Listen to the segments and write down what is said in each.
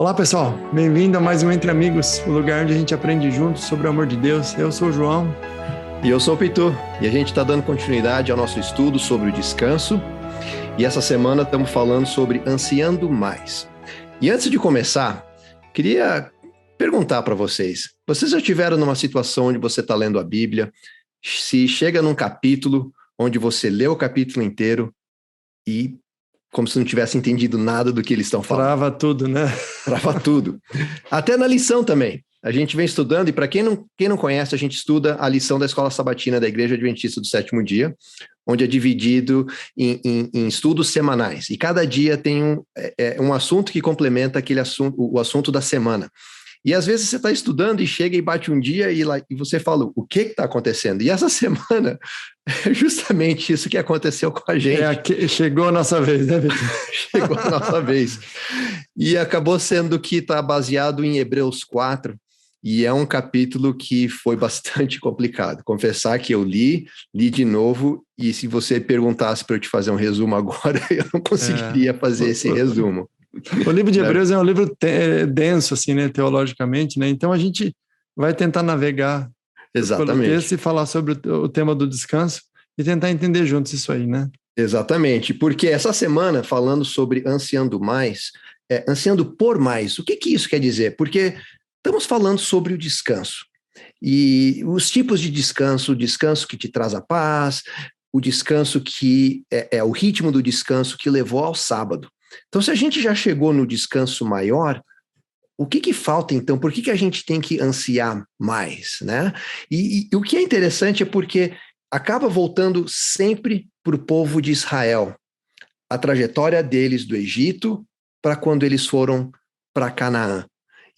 Olá pessoal, bem-vindo a mais um Entre Amigos, o lugar onde a gente aprende juntos sobre o amor de Deus. Eu sou o João. E eu sou o Pitu, e a gente está dando continuidade ao nosso estudo sobre o descanso, e essa semana estamos falando sobre ansiando mais. E antes de começar, queria perguntar para vocês já estiveram numa situação onde você está lendo a Bíblia, se chega num capítulo onde você lê o capítulo inteiro e como se não tivesse entendido nada do que eles estão falando. Trava tudo, né? Trava tudo. Até na lição também. A gente vem estudando, e para quem não conhece, a gente estuda a lição da Escola Sabatina da Igreja Adventista do Sétimo Dia, onde é dividido em estudos semanais. E cada dia tem um assunto que complementa aquele assunto, o assunto da semana. E às vezes você está estudando e chega e bate um dia e você fala, o que está acontecendo? E essa semana é justamente isso que aconteceu com a gente. Chegou a nossa vez, né, Vitor? Chegou a nossa vez. E acabou sendo que está baseado em Hebreus 4, e é um capítulo que foi bastante complicado. Confessar que eu li de novo, e se você perguntasse para eu te fazer um resumo agora, eu não conseguiria fazer esse resumo. O livro de Hebreus é um livro denso, assim, né, teologicamente, né? Então a gente vai tentar navegar pelo texto e falar sobre o tema do descanso e tentar entender juntos isso aí, né? Exatamente, porque essa semana, falando sobre ansiando mais, ansiando por mais, o que isso quer dizer? Porque estamos falando sobre o descanso, e os tipos de descanso, o descanso que te traz a paz, o descanso que é o ritmo do descanso que levou ao sábado. Então, se a gente já chegou no descanso maior, o que falta então? Por que a gente tem que ansiar mais, né? E o que é interessante é porque acaba voltando sempre para o povo de Israel, a trajetória deles do Egito para quando eles foram para Canaã.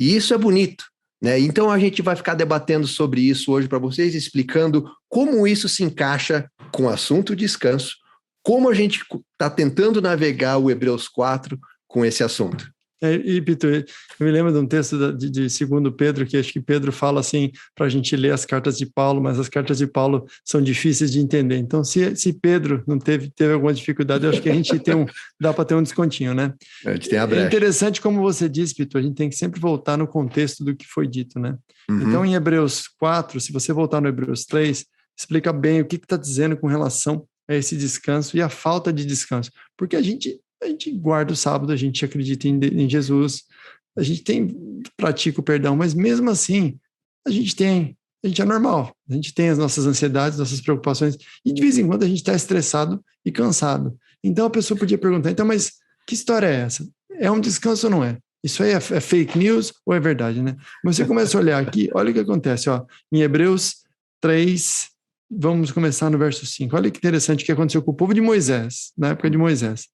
E isso é bonito, né? Então a gente vai ficar debatendo sobre isso hoje para vocês, explicando como isso se encaixa com o assunto descanso, como a gente está tentando navegar o Hebreus 4 com esse assunto. E Pitu, eu me lembro de um texto de 2 Pedro, que acho que Pedro fala assim, para a gente ler as cartas de Paulo, mas as cartas de Paulo são difíceis de entender. Então, se Pedro não teve alguma dificuldade, eu acho que a gente dá para ter um descontinho, né? A gente tem a brecha. É interessante, como você disse, Pitu, a gente tem que sempre voltar no contexto do que foi dito, né? Uhum. Então, em Hebreus 4, se você voltar no Hebreus 3, explica bem o que está dizendo com relação a esse descanso e a falta de descanso. Porque a gente guarda o sábado, a gente acredita em Jesus, a gente pratica o perdão, mas mesmo assim, a gente é normal, a gente tem as nossas ansiedades, nossas preocupações, e de vez em quando a gente está estressado e cansado. Então a pessoa podia perguntar, então, mas que história é essa? É um descanso ou não é? Isso aí é fake news ou é verdade, né? Mas você começa a olhar aqui, olha o que acontece, ó, em Hebreus 3, vamos começar no verso 5. Olha que interessante o que aconteceu com o povo de Moisés, na época de Moisés.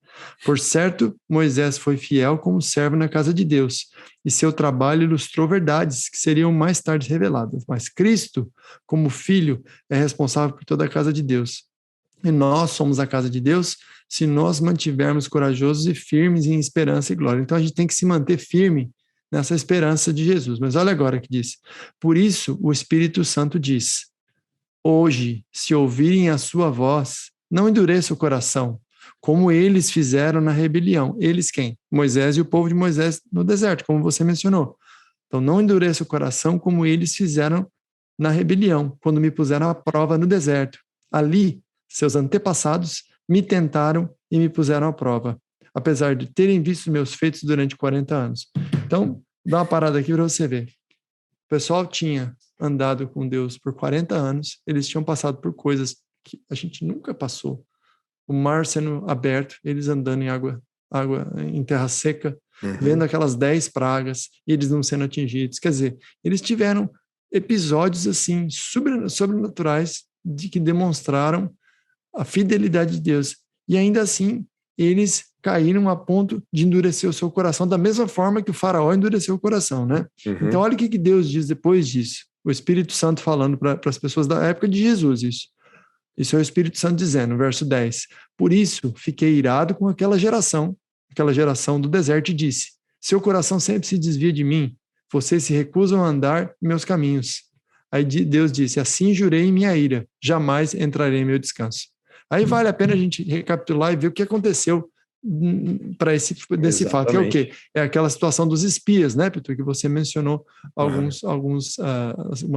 Por certo, Moisés foi fiel como servo na casa de Deus, e seu trabalho ilustrou verdades que seriam mais tarde reveladas. Mas Cristo, como filho, é responsável por toda a casa de Deus. E nós somos a casa de Deus se nós mantivermos corajosos e firmes em esperança e glória. Então a gente tem que se manter firme nessa esperança de Jesus. Mas olha agora o que diz. Por isso, o Espírito Santo diz: hoje, se ouvirem a sua voz, não endureça o coração, como eles fizeram na rebelião. Eles quem? Moisés e o povo de Moisés no deserto, como você mencionou. Então, não endureça o coração como eles fizeram na rebelião, quando me puseram à prova no deserto. Ali, seus antepassados me tentaram e me puseram à prova, apesar de terem visto meus feitos durante 40 anos. Então, dá uma parada aqui para você ver. O pessoal tinha andado com Deus por 40 anos, eles tinham passado por coisas que a gente nunca passou. O mar sendo aberto, eles andando em água em terra seca, vendo aquelas 10 pragas, e eles não sendo atingidos. Quer dizer, eles tiveram episódios assim sobrenaturais que demonstraram a fidelidade de Deus. E ainda assim, eles caíram a ponto de endurecer o seu coração, da mesma forma que o faraó endureceu o coração, né? Uhum. Então, olha o que Deus diz depois disso. O Espírito Santo falando para as pessoas da época de Jesus isso. Isso é o Espírito Santo dizendo, verso 10. Por isso, fiquei irado com aquela geração do deserto, e disse: seu coração sempre se desvia de mim, vocês se recusam a andar em meus caminhos. Aí Deus disse: assim jurei em minha ira, jamais entrarei em meu descanso. Aí vale a pena a gente recapitular e ver o que aconteceu para desse fato, que é o quê? É aquela situação dos espias, né, Pitu, que você mencionou algumas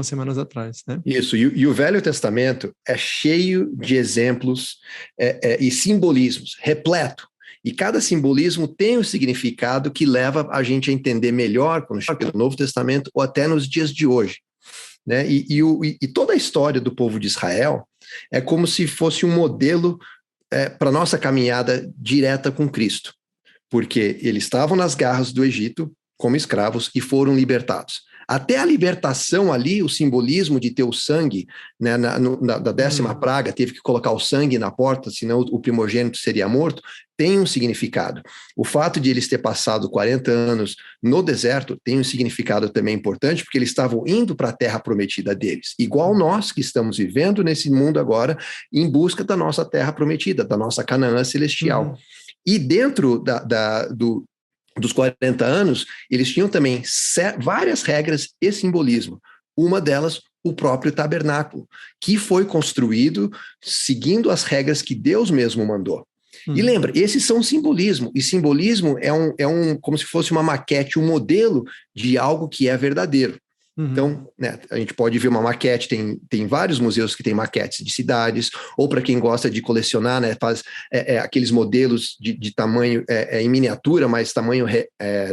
semanas atrás, né? Isso, e o Velho Testamento é cheio de exemplos e simbolismos, repleto. E cada simbolismo tem um significado que leva a gente a entender melhor quando chega no Novo Testamento ou até nos dias de hoje, né? E toda a história do povo de Israel é como se fosse um modelo para a nossa caminhada direta com Cristo, porque eles estavam nas garras do Egito como escravos e foram libertados. Até a libertação ali, o simbolismo de ter o sangue, né, da 10ª praga, teve que colocar o sangue na porta, senão o primogênito seria morto, tem um significado. O fato de eles ter passado 40 anos no deserto tem um significado também importante, porque eles estavam indo para a terra prometida deles, igual nós que estamos vivendo nesse mundo agora, em busca da nossa terra prometida, da nossa Canaã celestial. E dentro dos 40 anos, eles tinham também várias regras e simbolismo. Uma delas, o próprio tabernáculo, que foi construído seguindo as regras que Deus mesmo mandou. E lembra, esses são simbolismo, e simbolismo é como se fosse uma maquete, um modelo de algo que é verdadeiro. Então, né, a gente pode ver uma maquete, tem vários museus que têm maquetes de cidades, ou para quem gosta de colecionar, né, faz aqueles modelos de tamanho em miniatura, mas tamanho,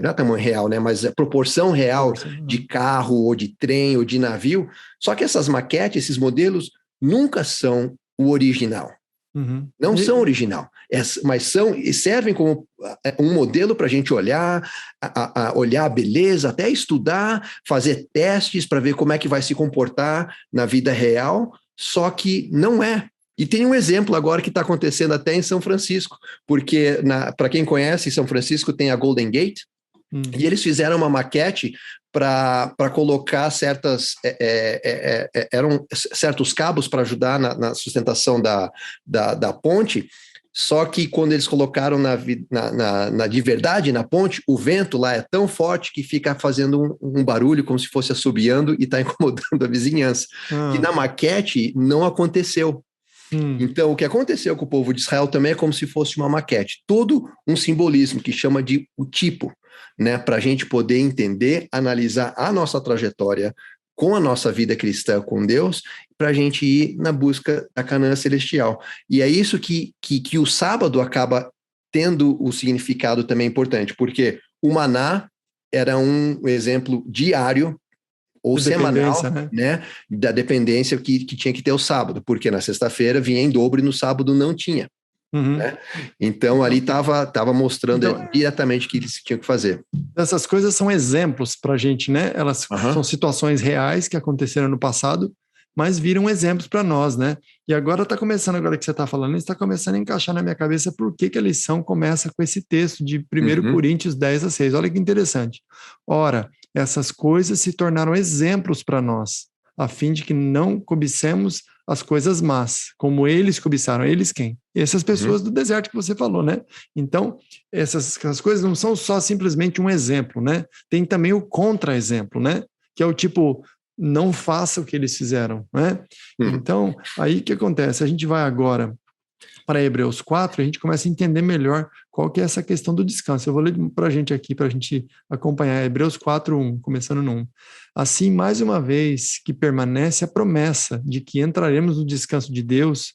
não é tamanho real, né, mas proporção real de carro, ou de trem, ou de navio. Só que essas maquetes, esses modelos, nunca são o original. Não são original, mas servem como um modelo para a gente olhar a beleza, até estudar, fazer testes para ver como é que vai se comportar na vida real, só que não é. E tem um exemplo agora que está acontecendo até em São Francisco, porque para quem conhece, São Francisco tem a Golden Gate, e eles fizeram uma maquete para colocar eram certos cabos para ajudar na sustentação da ponte, só que quando eles colocaram de verdade na ponte, o vento lá é tão forte que fica fazendo um barulho como se fosse assobiando e está incomodando a vizinhança, que na maquete não aconteceu. Então, o que aconteceu com o povo de Israel também é como se fosse uma maquete, todo um simbolismo que chama de o tipo, né, para a gente poder entender, analisar a nossa trajetória com a nossa vida cristã com Deus, para a gente ir na busca da Canaã celestial. E é isso que o sábado acaba tendo o significado também importante, porque o maná era um exemplo diário ou semanal, né, da dependência que tinha que ter o sábado, porque na sexta-feira vinha em dobro e no sábado não tinha. Né? Então ali estava mostrando diretamente o que eles tinham que fazer. Essas coisas são exemplos para a gente, né? Elas são situações reais que aconteceram no passado, mas viram exemplos para nós, né? E agora está começando, agora que você está falando, está começando a encaixar na minha cabeça por que a lição começa com esse texto de 1 Coríntios 10:6. Olha que interessante. Ora, essas coisas se tornaram exemplos para nós, a fim de que não cobicemos as coisas más, como eles cobiçaram. Eles quem? Essas pessoas do deserto que você falou, né? Então, essas coisas não são só simplesmente um exemplo, né? Tem também o contra-exemplo, né? Que é o tipo, não faça o que eles fizeram, né? Então, aí o que acontece? A gente vai agora para Hebreus 4, a gente começa a entender melhor qual que é essa questão do descanso. Eu vou ler para a gente aqui, para a gente acompanhar, Hebreus 4:1, começando no 1. Assim, mais uma vez que permanece a promessa de que entraremos no descanso de Deus,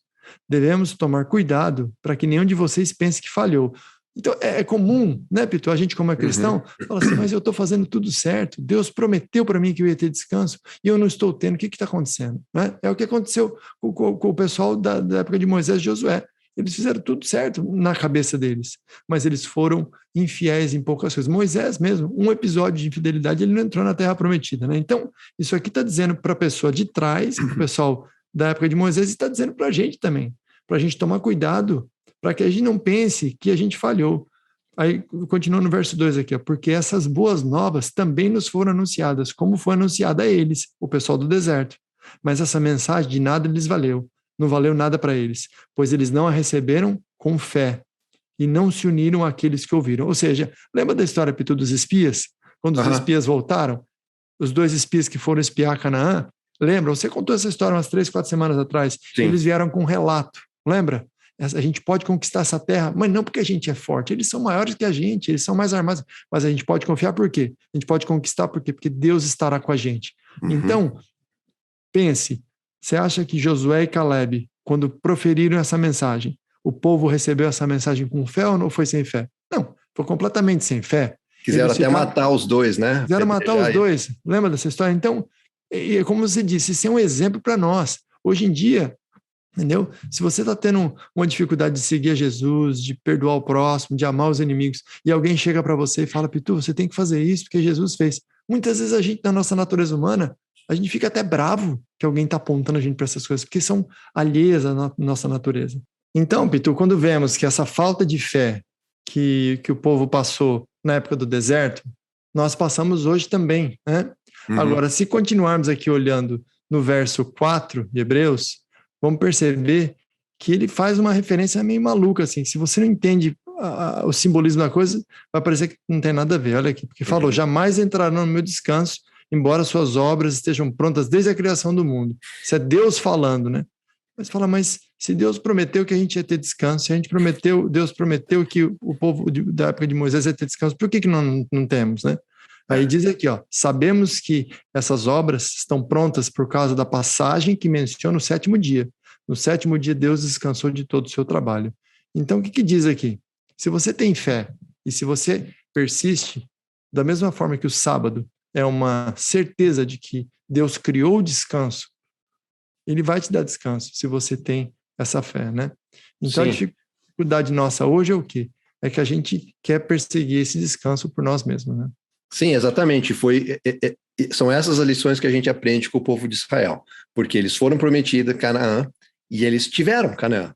devemos tomar cuidado para que nenhum de vocês pense que falhou. Então, é comum, né, Pitu? A gente, como é cristão, fala assim, mas eu estou fazendo tudo certo, Deus prometeu para mim que eu ia ter descanso e eu não estou tendo, o que está acontecendo? Né? É o que aconteceu com o pessoal da época de Moisés e Josué. Eles fizeram tudo certo na cabeça deles, mas eles foram infiéis em poucas coisas. Moisés mesmo, um episódio de infidelidade, ele não entrou na Terra Prometida, né? Então, isso aqui está dizendo para a pessoa de trás, para o pessoal da época de Moisés, e está dizendo para a gente também, para a gente tomar cuidado, para que a gente não pense que a gente falhou. Aí, continua no verso 2 aqui, ó, porque essas boas novas também nos foram anunciadas, como foi anunciada a eles, o pessoal do deserto. Mas essa mensagem de nada lhes valeu. Não valeu nada para eles, pois eles não a receberam com fé e não se uniram àqueles que ouviram. Ou seja, lembra da história, Pitu, dos espias? Quando os espias voltaram, os 2 espias que foram espiar Canaã, lembra? Você contou essa história umas 3, 4 semanas atrás. Sim. Eles vieram com um relato, lembra? a gente pode conquistar essa terra, mas não porque a gente é forte, eles são maiores que a gente, eles são mais armados, mas a gente pode confiar por quê? A gente pode conquistar por quê? Porque Deus estará com a gente. Então, pense, você acha que Josué e Caleb, quando proferiram essa mensagem, o povo recebeu essa mensagem com fé ou não foi sem fé? Não, foi completamente sem fé. Quiseram até matar os dois, né? Quiseram matar os dois. Lembra dessa história? Então, como você disse, isso é um exemplo para nós. Hoje em dia, entendeu? Se você está tendo uma dificuldade de seguir a Jesus, de perdoar o próximo, de amar os inimigos, e alguém chega para você e fala, Pitu, você tem que fazer isso porque Jesus fez. Muitas vezes a gente, na nossa natureza humana, a gente fica até bravo que alguém está apontando a gente para essas coisas, porque são alheias à nossa natureza. Então, Pitu, quando vemos que essa falta de fé que o povo passou na época do deserto, nós passamos hoje também, né? Agora, se continuarmos aqui olhando no verso 4 de Hebreus, vamos perceber que ele faz uma referência meio maluca, assim. Se você não entende o simbolismo da coisa, vai parecer que não tem nada a ver. Olha aqui, porque falou, jamais entrarão no meu descanso, embora suas obras estejam prontas desde a criação do mundo. Isso é Deus falando, né? Mas fala, mas se Deus prometeu que a gente ia ter descanso, se a gente prometeu, Deus prometeu que o povo da época de Moisés ia ter descanso, por que não temos, né? Aí diz aqui, ó, sabemos que essas obras estão prontas por causa da passagem que menciona o 7º dia. No 7º dia, Deus descansou de todo o seu trabalho. Então, o que diz aqui? Se você tem fé e se você persiste, da mesma forma que o sábado é uma certeza de que Deus criou o descanso, ele vai te dar descanso se você tem essa fé, né? Então, a dificuldade nossa hoje é o quê? É que a gente quer perseguir esse descanso por nós mesmos, né? Sim, exatamente. São essas as lições que a gente aprende com o povo de Israel, porque eles foram prometidos Canaã e eles tiveram Canaã.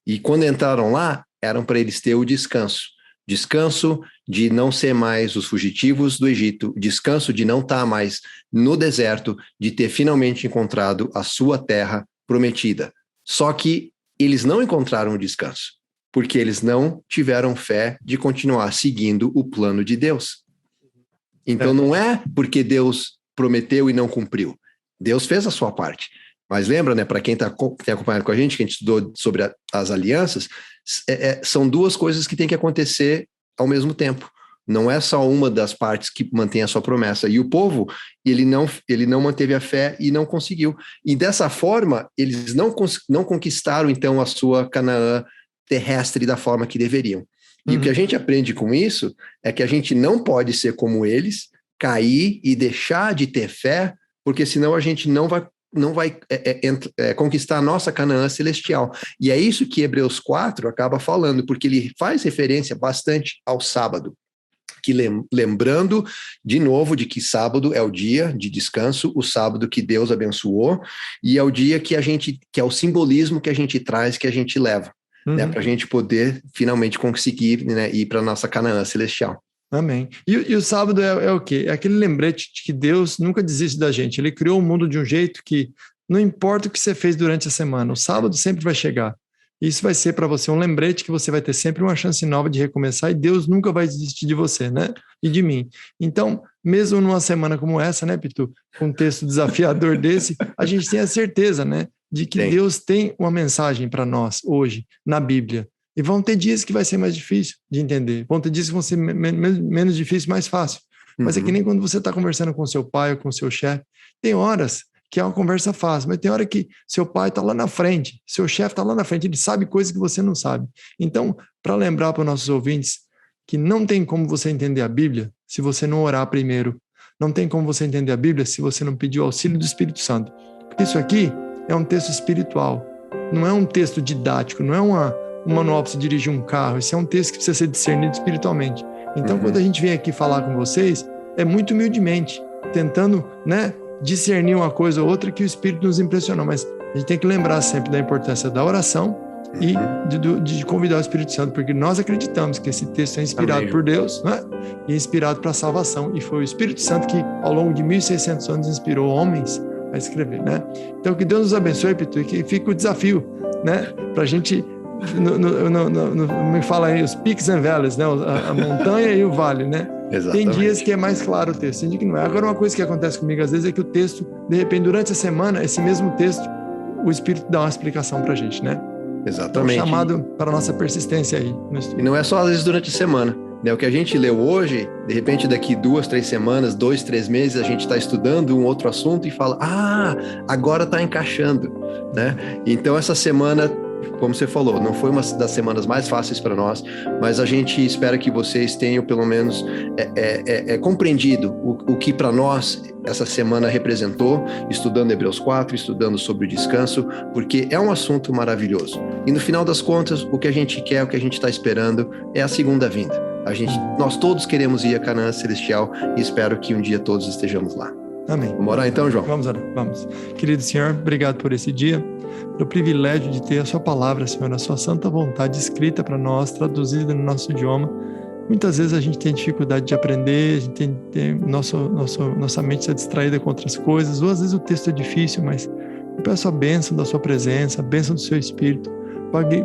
E quando entraram lá, eram para eles ter o descanso. Descanso de não ser mais os fugitivos do Egito, descanso de não estar mais no deserto, de ter finalmente encontrado a sua terra prometida. Só que eles não encontraram o descanso, porque eles não tiveram fé de continuar seguindo o plano de Deus. Então não é porque Deus prometeu e não cumpriu. Deus fez a sua parte. Mas lembra, né, para quem tem acompanhado com a gente, que a gente estudou sobre as alianças, são duas coisas que têm que acontecer ao mesmo tempo. Não é só uma das partes que mantém a sua promessa. E o povo, ele não manteve a fé e não conseguiu. E dessa forma, eles não conquistaram, então, a sua Canaã terrestre da forma que deveriam. E o que a gente aprende com isso é que a gente não pode ser como eles, cair e deixar de ter fé, porque senão a gente não vai conquistar a nossa Canaã celestial. E é isso que Hebreus 4 acaba falando, porque ele faz referência bastante ao sábado, que lembrando de novo de que sábado é o dia de descanso, o sábado que Deus abençoou, e é o dia que é o simbolismo que a gente traz, que a gente leva. Né, para a gente poder finalmente conseguir, né, ir para a nossa Canaã celestial. Amém. E o sábado é o quê? É aquele lembrete de que Deus nunca desiste da gente. Ele criou o mundo de um jeito que não importa o que você fez durante a semana, o sábado sempre vai chegar. Isso vai ser para você um lembrete que você vai ter sempre uma chance nova de recomeçar e Deus nunca vai desistir de você, né? E de mim. Então, mesmo numa semana como essa, né, Pitu? Com um texto desafiador desse, a gente tem a certeza, né? De que Deus tem uma mensagem para nós hoje, na Bíblia. E vão ter dias que vai ser mais difícil de entender. Vão ter dias que vão ser menos difícil, mais fácil. Mas é que nem quando você está conversando com seu pai ou com seu chefe. Tem horas que é uma conversa fácil, mas tem hora que seu pai está lá na frente, seu chefe está lá na frente, ele sabe coisas que você não sabe. Então, para lembrar para os nossos ouvintes que não tem como você entender a Bíblia se você não orar primeiro. Não tem como você entender a Bíblia se você não pedir o auxílio do Espírito Santo. Porque isso aqui é um texto espiritual, não é um texto didático, não é um manual para você dirigir um carro, esse é um texto que precisa ser discernido espiritualmente. Então, quando a gente vem aqui falar com vocês, é muito humildemente, tentando, né, discernir uma coisa ou outra que o Espírito nos impressionou, mas a gente tem que lembrar sempre da importância da oração e de convidar o Espírito Santo, porque nós acreditamos que esse texto é inspirado por Deus, né, e é inspirado para a salvação, e foi o Espírito Santo que, ao longo de 1.600 anos, inspirou homens a escrever, né? Então, que Deus nos abençoe, Pitu, e que fica o desafio, né? Para a gente, me fala aí, os peaks and valleys, né? A montanha e o vale, né? Exatamente. Tem dias que é mais claro o texto, tem dias que não é. Agora, uma coisa que acontece comigo, às vezes, é que o texto, de repente, durante a semana, esse mesmo texto, o Espírito dá uma explicação para a gente, né? Exatamente. É um chamado para a nossa persistência aí. E não é só às vezes durante a semana. Né? O que a gente leu hoje, de repente daqui 2, 3 semanas, 2, 3 meses, a gente está estudando um outro assunto e fala, agora está encaixando. Né? Então essa semana, como você falou, não foi uma das semanas mais fáceis para nós, mas a gente espera que vocês tenham pelo menos compreendido o que para nós essa semana representou, estudando Hebreus 4, estudando sobre o descanso, porque é um assunto maravilhoso. E no final das contas, o que a gente quer, o que a gente está esperando é a segunda vinda. Nós todos queremos ir a Canaã Celestial e espero que um dia todos estejamos lá. Amém. Vamos orar então, João? Vamos orar, vamos. Querido Senhor, obrigado por esse dia, pelo privilégio de ter a sua palavra, Senhor, a sua santa vontade escrita para nós, traduzida no nosso idioma. Muitas vezes a gente tem dificuldade de aprender, a gente nossa mente está distraída com outras coisas, ou às vezes o texto é difícil, mas eu peço a bênção da sua presença, a bênção do seu Espírito,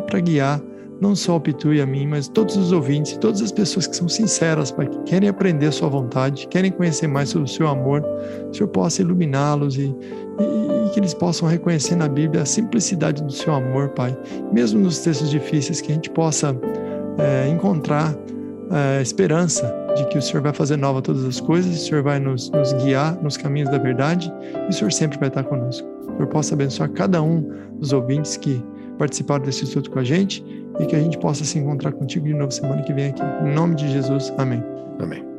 para guiar não só o Pitu e a mim, mas todos os ouvintes, todas as pessoas que são sinceras, Pai, que querem aprender a sua vontade, querem conhecer mais sobre o seu amor, o Senhor possa iluminá-los e que eles possam reconhecer na Bíblia a simplicidade do seu amor, Pai. Mesmo nos textos difíceis, que a gente possa encontrar esperança de que o Senhor vai fazer nova todas as coisas, o Senhor vai nos guiar nos caminhos da verdade e o Senhor sempre vai estar conosco. O Senhor possa abençoar cada um dos ouvintes que participaram desse estudo com a gente e que a gente possa se encontrar contigo de novo semana que vem aqui. Em nome de Jesus, amém. Amém.